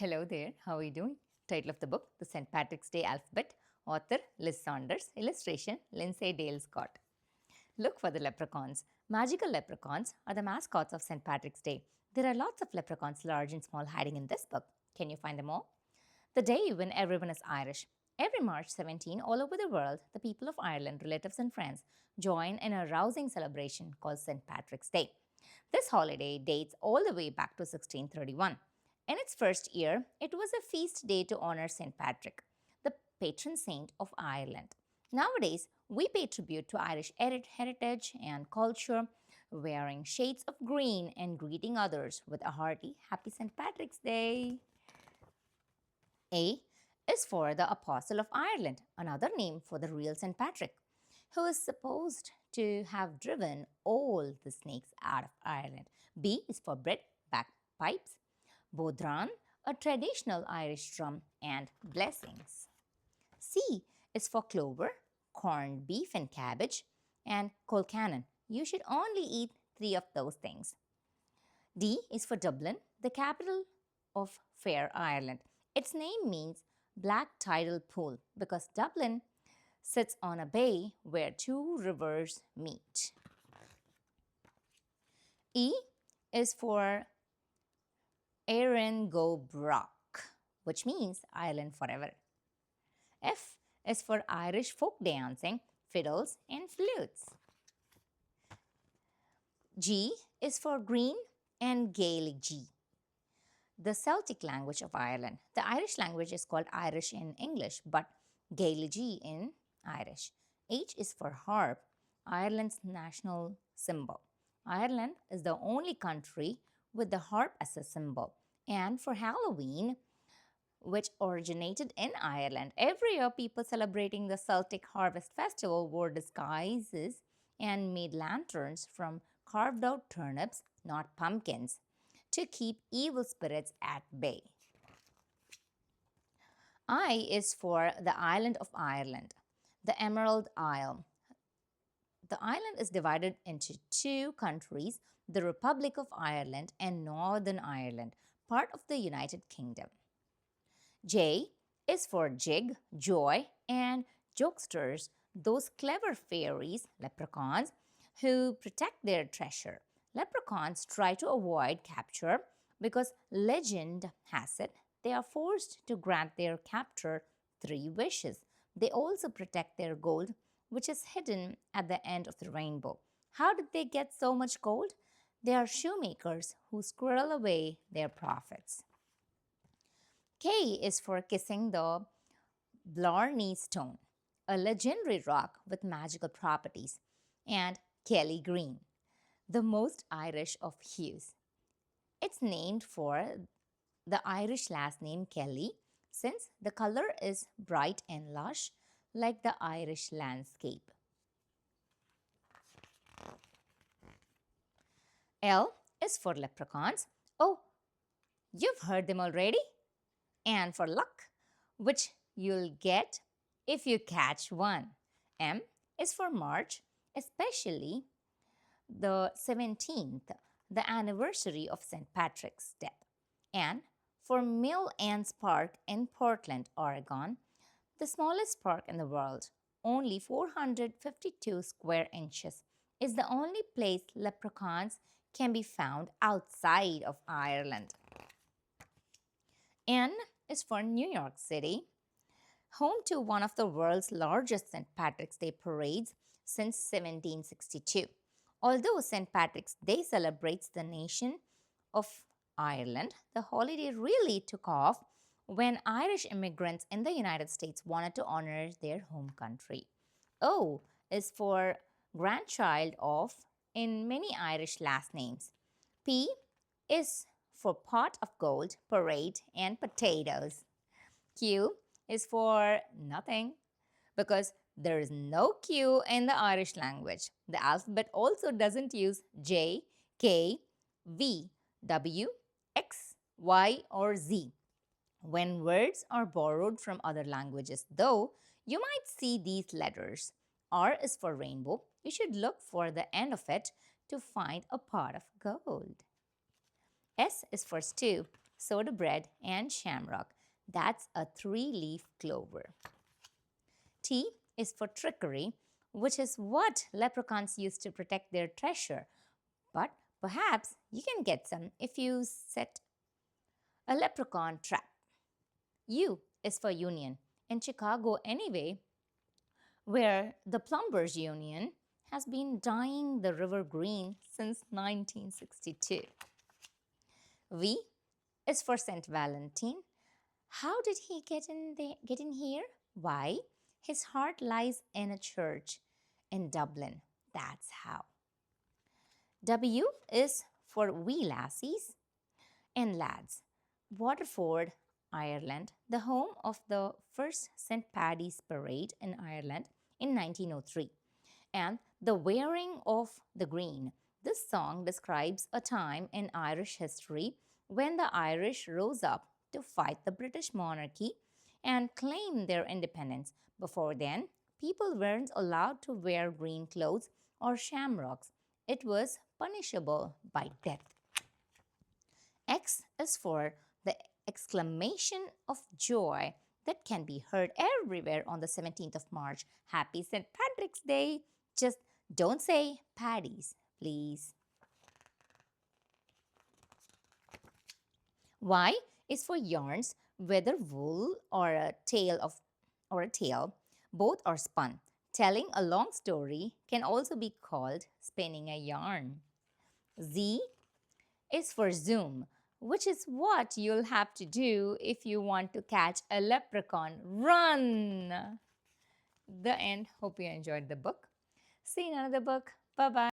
Hello there, how are you doing? Title of the book The St. Patrick's Day Alphabet, author Liz Saunders, illustration Lindsay Scott. Look for the leprechauns. Magical leprechauns are the mascots of St. Patrick's Day. There are lots of leprechauns, large and small, hiding in this book. Can you find them all? The day when everyone is Irish. Every March 17, all over the world, the people of Ireland, relatives, and friends join in a rousing celebration called St. Patrick's Day. This holiday dates all the way back to 1631. In its first year, it was a feast day to honor St. Patrick, the patron saint of Ireland. Nowadays, we pay tribute to Irish heritage and culture, wearing shades of green and greeting others with a hearty Happy St. Patrick's Day. A is for the Apostle of Ireland, another name for the real St. Patrick, who is supposed to have driven all the snakes out of Ireland. B is for bread, bagpipes, bodhran, a traditional Irish drum, and blessings. C is for clover, corned beef and cabbage, and colcannon. You should only eat 3 of those things. D is for Dublin, the capital of Fair Ireland. Its name means black tidal pool because Dublin sits on a bay where 2 rivers meet. E is for Éireann Go Brock, which means Ireland forever. F is for Irish folk dancing, fiddles, and flutes. G is for green and Gaelic G, the Celtic language of Ireland. The Irish language is called Irish in English, but Gaelic G in Irish. H is for harp, Ireland's national symbol. Ireland is the only country with the harp as a symbol. And for Halloween, which originated in Ireland, every year people celebrating the Celtic Harvest Festival wore disguises and made lanterns from carved out turnips, not pumpkins, to keep evil spirits at bay. I is for the island of Ireland, the Emerald Isle. The island is divided into 2 countries, the Republic of Ireland and Northern Ireland, part of the United Kingdom. J is for jig, joy, and jokesters, those clever fairies, leprechauns, who protect their treasure. Leprechauns try to avoid capture because legend has it they are forced to grant their captor 3 wishes. They also protect their gold, which is hidden at the end of the rainbow. How did they get so much gold? They are shoemakers who squirrel away their profits. K is for kissing the Blarney Stone, a legendary rock with magical properties, and Kelly Green, the most Irish of hues. It's named for the Irish last name Kelly, since the color is bright and lush like the Irish landscape. L is for leprechauns. Oh, you've heard them already. And for luck, which you'll get if you catch one. M is for March, especially the 17th, the anniversary of St. Patrick's death. And for Mill Ann's Park in Portland, Oregon, the smallest park in the world, only 452 square inches, is the only place leprechauns can be found outside of Ireland. N is for New York City, home to one of the world's largest St. Patrick's Day parades since 1762. Although St. Patrick's Day celebrates the nation of Ireland, the holiday really took off when Irish immigrants in the United States wanted to honor their home country. O is for grandchild of in many Irish last names. P is for pot of gold, parade, and potatoes. Q is for nothing because there is no Q in the Irish language. The alphabet also doesn't use J, K, V, W, X, Y, or Z. When words are borrowed from other languages, though, you might see these letters. R is for rainbow. You should look for the end of it to find a pot of gold. S is for stew. soda bread, and shamrock. That's a three-leaf clover. T is for trickery, which is what leprechauns use to protect their treasure. But perhaps you can get some if you set a leprechaun trap. U is for union. In Chicago, anyway, where the Plumbers Union has been dyeing the river green since 1962. V is for St. Valentine. How did he get in here? Why? His heart lies in a church in Dublin. That's how. W is for wee lassies and lads. Waterford, Ireland, the home of the first St. Paddy's Parade in Ireland in 1903, and the wearing of the green. This song describes a time in Irish history when the Irish rose up to fight the British monarchy and claim their independence. Before then, people weren't allowed to wear green clothes or shamrocks. It was punishable by death. X is for the exclamation of joy that can be heard everywhere on the 17th of March. Happy St. Patrick's Day! Just don't say paddies, please. Y is for yarns, whether wool or a tale, both are spun. Telling a long story can also be called spinning a yarn. Z is for zoom, which is what you'll have to do if you want to catch a leprechaun. Run! The end. Hope you enjoyed the book. See you in another book. Bye bye.